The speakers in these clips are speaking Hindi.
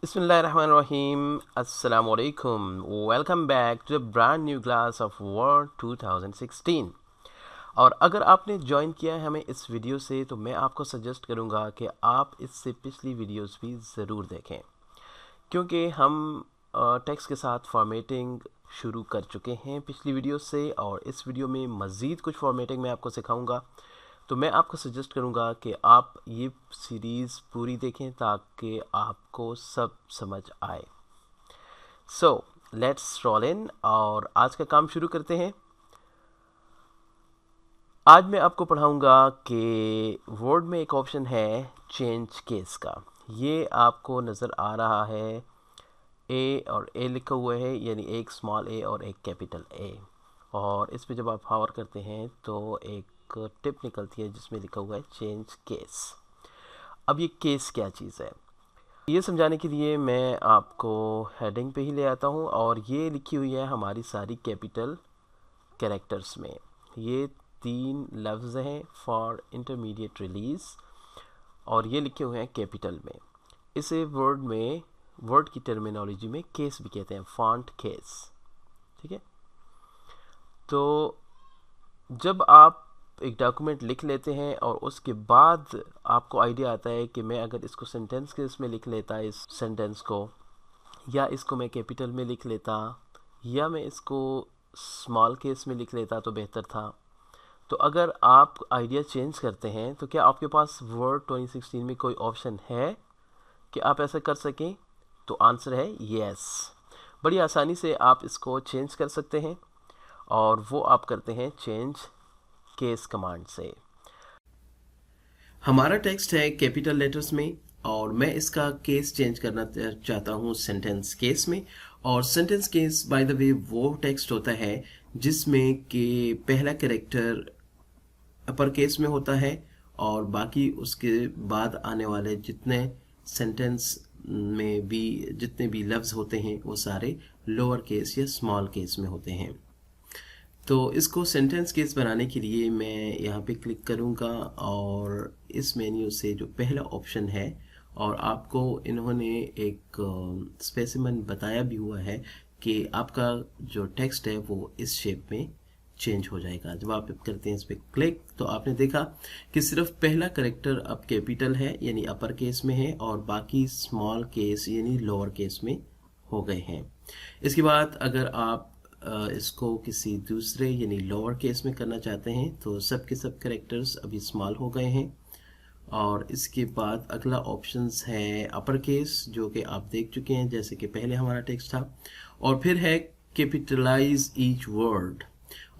Bismillahirrahmanirrahim. Assalamu alaikum. Welcome back to a brand new class of Word 2016. और अगर आपने ज्वाइन किया है हमें इस वीडियो से तो मैं आपको सजेस्ट करूंगा कि आप इससे पिछली वीडियोस भी ज़रूर देखें, क्योंकि हम टेक्स्ट के साथ फॉर्मेटिंग शुरू कर चुके हैं पिछली वीडियो से, और इस वीडियो में मज़ीद कुछ फॉर्मेटिंग मैं आपको सिखाऊंगा। तो मैं आपको सजेस्ट करूंगा कि आप ये सीरीज़ पूरी देखें ताकि आपको सब समझ आए। सो लेट्स रोल इन और आज का काम शुरू करते हैं। आज मैं आपको पढ़ाऊंगा कि वर्ड में एक ऑप्शन है चेंज केस का। ये आपको नज़र आ रहा है, ए और ए लिखा हुआ है, यानी एक स्मॉल ए और एक कैपिटल ए। और इस पे जब आप पावर करते हैं तो एक टिप निकलती है जिसमें लिखा हुआ है चेंज केस। अब ये केस क्या चीज़ है, ये समझाने के लिए मैं आपको हेडिंग पे ही ले आता हूँ। और ये लिखी हुई है हमारी सारी कैपिटल कैरेक्टर्स में। ये 3 लफ्ज़ हैं फॉर इंटरमीडिएट रिलीज़, और ये लिखे हुए हैं कैपिटल में। इसे वर्ड की टर्मिनोलॉजी में केस भी कहते हैं, फॉन्ट केस। ठीक है, तो जब आप एक डॉक्यूमेंट लिख लेते हैं और उसके बाद आपको आइडिया आता है कि मैं अगर इसको सेंटेंस केस में लिख लेता, इस सेंटेंस को, या इसको मैं कैपिटल में लिख लेता, या मैं इसको स्मॉल केस में लिख लेता तो बेहतर था। तो अगर आप आइडिया चेंज करते हैं तो क्या आपके पास वर्ड 2016 में कोई ऑप्शन है कि आप ऐसा कर सकें? तो आंसर है यस। बड़ी आसानी से आप इसको चेंज कर सकते हैं, और वो आप करते हैं चेंज केस कमांड से। हमारा टेक्स्ट है कैपिटल लेटर्स में, और मैं इसका केस चेंज करना चाहता हूँ सेंटेंस केस में। और sentence case by the way वो टेक्स्ट होता है जिसमें कि पहला कैरेक्टर अपर केस में होता है और बाकी उसके बाद आने वाले जितने सेंटेंस में भी जितने भी लफ्ज़ होते हैं वो सारे लोअर केस या स्मॉल केस में होते हैं। तो इसको सेंटेंस केस बनाने के लिए मैं यहाँ पे क्लिक करूँगा, और इस मेन्यू से जो पहला ऑप्शन है, और आपको इन्होंने एक स्पेसिमन बताया भी हुआ है कि आपका जो टेक्स्ट है वो इस शेप में चेंज हो जाएगा। जब आप करते हैं इस पर क्लिक तो आपने देखा कि सिर्फ पहला करेक्टर अब कैपिटल है यानी अपर केस में है, और बाकी स्मॉल केस यानी लोअर केस में हो गए हैं। इसके बाद अगर आप इसको किसी दूसरे यानी लोअर केस में करना चाहते हैं तो सब के सब कैरेक्टर्स अभी स्मॉल हो गए हैं। और इसके बाद अगला ऑप्शंस है अपर केस, जो कि आप देख चुके हैं जैसे कि पहले हमारा टेक्स्ट था। और फिर है कैपिटलाइज ईच वर्ड,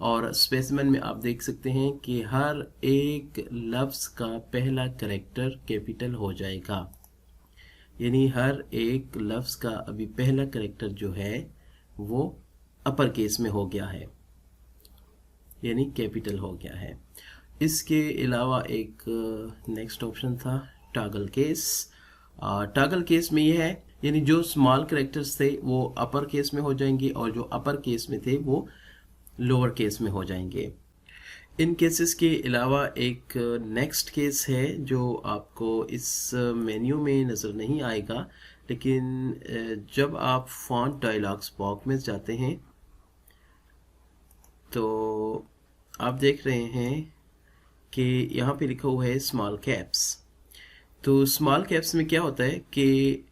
और स्पेसिमन में आप देख सकते हैं कि हर एक लफ्ज़ का पहला कैरेक्टर कैपिटल हो जाएगा, यानी हर एक लफ्ज़ का अभी पहला कैरेक्टर जो है वो अपर केस में हो गया है, यानी कैपिटल हो गया है। इसके अलावा एक नेक्स्ट ऑप्शन था टॉगल केस। टॉगल केस में ये है यानी जो स्मॉल कैरेक्टर्स थे वो अपर केस में हो जाएंगे और जो अपर केस में थे वो लोअर केस में हो जाएंगे। इन केसेस के अलावा एक नेक्स्ट केस है जो आपको इस मेन्यू में नज़र नहीं आएगा, लेकिन जब आप फॉन्ट डायलॉग्स बॉक्स में जाते हैं तो आप देख रहे हैं कि यहाँ पे लिखा हुआ है स्मॉल कैप्स। तो स्मॉल कैप्स में क्या होता है कि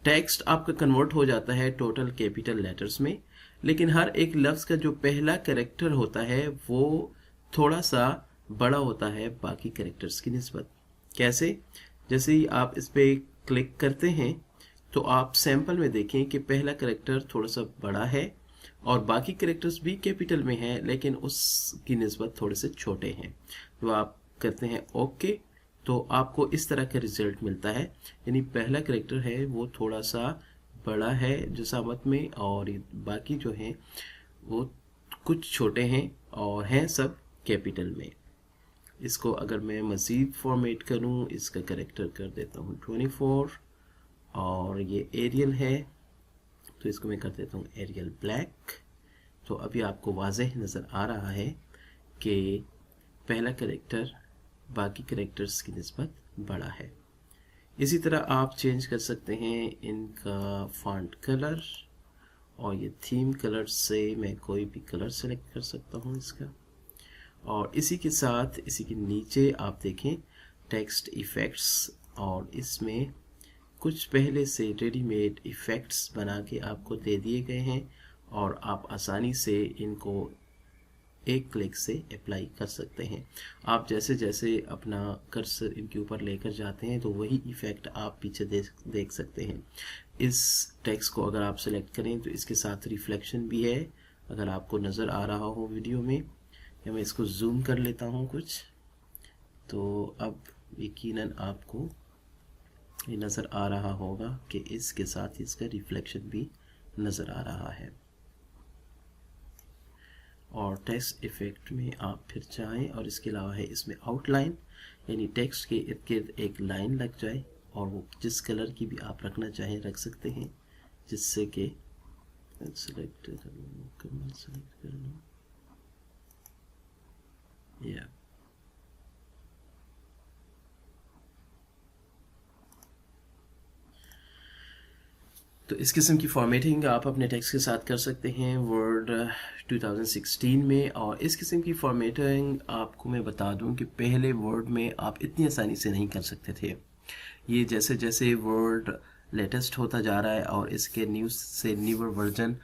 टेक्स्ट आपका कन्वर्ट हो जाता है टोटल कैपिटल लेटर्स में, लेकिन हर एक लफ्ज़ का जो पहला कैरेक्टर होता है वो थोड़ा सा बड़ा होता है बाकी कैरेक्टर्स की निस्बत। कैसे? जैसे ही आप इस पर क्लिक करते हैं तो आप सैंपल में देखें कि पहला कैरेक्टर थोड़ा सा बड़ा है और बाकी कैरेक्टर्स भी कैपिटल में हैं, लेकिन उसकी निस्बत थोड़े से छोटे हैं। तो आप करते हैं ओके, तो आपको इस तरह का रिजल्ट मिलता है, यानी पहला कैरेक्टर है वो थोड़ा सा बड़ा है जसामत में, और बाकी जो हैं वो कुछ छोटे हैं और हैं सब कैपिटल में। इसको अगर मैं मज़ीद फॉर्मेट करूं, इसका कैरेक्टर कर देता हूं 24, और ये एरियल है तो इसको मैं कर देता हूँ एरियल ब्लैक। तो अभी आपको वाज़ेह नज़र आ रहा है कि पहला कैरेक्टर बाकी कैरेक्टर्स की निस्बत बड़ा है। इसी तरह आप चेंज कर सकते हैं इनका फॉन्ट कलर, और ये थीम कलर से मैं कोई भी कलर सेलेक्ट कर सकता हूँ इसका। और इसी के साथ इसी के नीचे आप देखें टेक्स्ट इफ़ेक्ट्स, और इसमें कुछ पहले से रेडीमेड इफ़ेक्ट्स बना के आपको दे दिए गए हैं, और आप आसानी से इनको एक क्लिक से अप्लाई कर सकते हैं। आप जैसे जैसे अपना कर्सर इनके ऊपर लेकर जाते हैं तो वही इफ़ेक्ट आप पीछे देख सकते हैं। इस टेक्स्ट को अगर आप सेलेक्ट करें तो इसके साथ रिफ्लेक्शन भी है, अगर आपको नज़र आ रहा हो वीडियो में। या मैं इसको जूम कर लेता हूँ कुछ, तो अब यकीनन आपको ये नज़र आ रहा होगा कि इसके साथ इसका रिफ्लेक्शन भी नज़र आ रहा है। और टेक्स्ट इफ़ेक्ट में आप फिर जाएं, और इसके अलावा है इसमें आउटलाइन, यानी टेक्स्ट के इर्द गिर्द एक लाइन लग जाए, और वो जिस कलर की भी आप रखना चाहें रख सकते हैं, जिससे कि सेलेक्ट कर लो या तो इस किस्म की फॉर्मेटिंग आप अपने टेक्स्ट के साथ कर सकते हैं वर्ड 2016 में। और इस किस्म की फॉर्मेटिंग आपको मैं बता दूं कि पहले वर्ड में आप इतनी आसानी से नहीं कर सकते थे। ये जैसे जैसे वर्ड लेटेस्ट होता जा रहा है और इसके न्यूज़ से न्यूअर वर्जन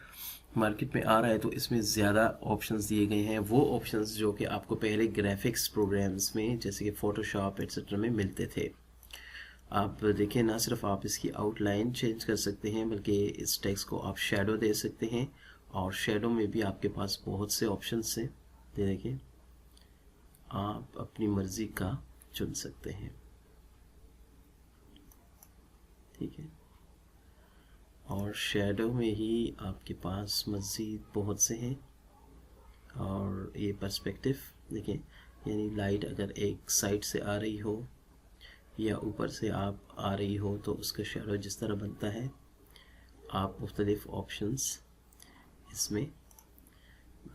मार्केट में आ रहा है, तो इसमें ज़्यादा ऑप्शंस दिए गए हैं, वो ऑप्शंस जो कि आपको पहले ग्राफिक्स प्रोग्राम्स में जैसे कि फ़ोटोशॉप एट्सेट्रा में मिलते थे। आप देखें, ना सिर्फ आप इसकी आउटलाइन चेंज कर सकते हैं बल्कि इस टेक्स्ट को आप शेडो दे सकते हैं, और शेडो में भी आपके पास बहुत से ऑप्शंस हैं। देखिए, आप अपनी मर्ज़ी का चुन सकते हैं, ठीक है। और शेडो में ही आपके पास मज़ीद बहुत से हैं। और ये पर्सपेक्टिव देखें, यानी लाइट अगर एक साइड से आ रही हो या ऊपर से आप आ रही हो तो उसका शेडो जिस तरह बनता है, आप मुख्तलिफ ऑप्शंस इसमें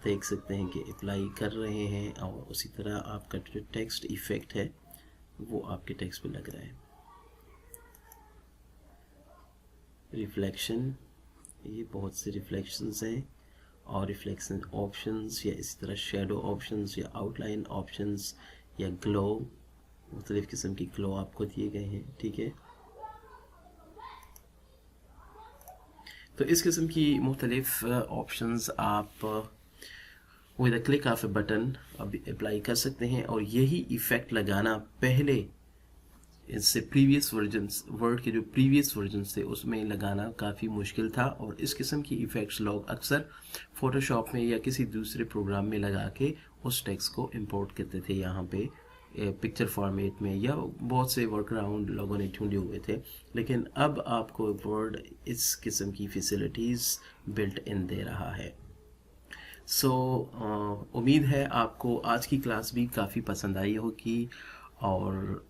देख सकते हैं कि अप्लाई कर रहे हैं। और उसी तरह आपका जो टेक्स्ट इफ़ेक्ट है वो आपके टेक्स्ट पे लग रहा है। रिफ्लेक्शन, ये बहुत से रिफ्लेक्शंस हैं, और रिफ्लेक्शन ऑप्शंस या इसी तरह शेडो ऑप्शंस या आउटलाइन ऑप्शंस या ग्लो, मुख्तलिफ़ किस्म की ग्लो आपको दिए गए हैं, ठीक है। तो इस किस्म की मुख्तलिफ़ ऑप्शंस आप with a click of A button अभी अप्लाई कर सकते हैं। और यही इफ़ेक्ट लगाना पहले इससे प्रीवियस वर्जन्स, वर्ड के जो प्रीवियस वर्जन्स थे उसमें लगाना काफ़ी मुश्किल था, और इस किस्म की इफ़ेक्ट्स लोग अक्सर फ़ोटोशॉप में या किसी दूसरे प्रोग्राम में लगा के उस टेक्स्ट को इंपोर्ट करते थे यहाँ पे पिक्चर फॉर्मेट में, या बहुत से वर्कअराउंड लोगों ने ढूंढे हुए थे। लेकिन अब आपको वर्ड इस किस्म की फैसिलिटीज़ बिल्ट इन दे रहा है। सो उम्मीद है आपको आज की क्लास भी काफ़ी पसंद आई होगी, और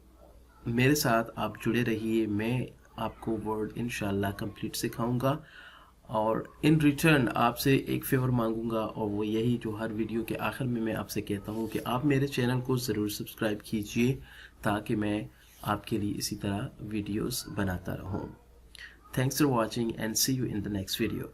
मेरे साथ आप जुड़े रहिए। मैं आपको वर्ड इंशाल्लाह कंप्लीट सिखाऊंगा, और इन रिटर्न आपसे एक फेवर मांगूंगा, और वो यही जो हर वीडियो के आखिर में मैं आपसे कहता हूँ कि आप मेरे चैनल को ज़रूर सब्सक्राइब कीजिए, ताकि मैं आपके लिए इसी तरह वीडियोस बनाता रहूँ। Thanks for watching and see you in the next video.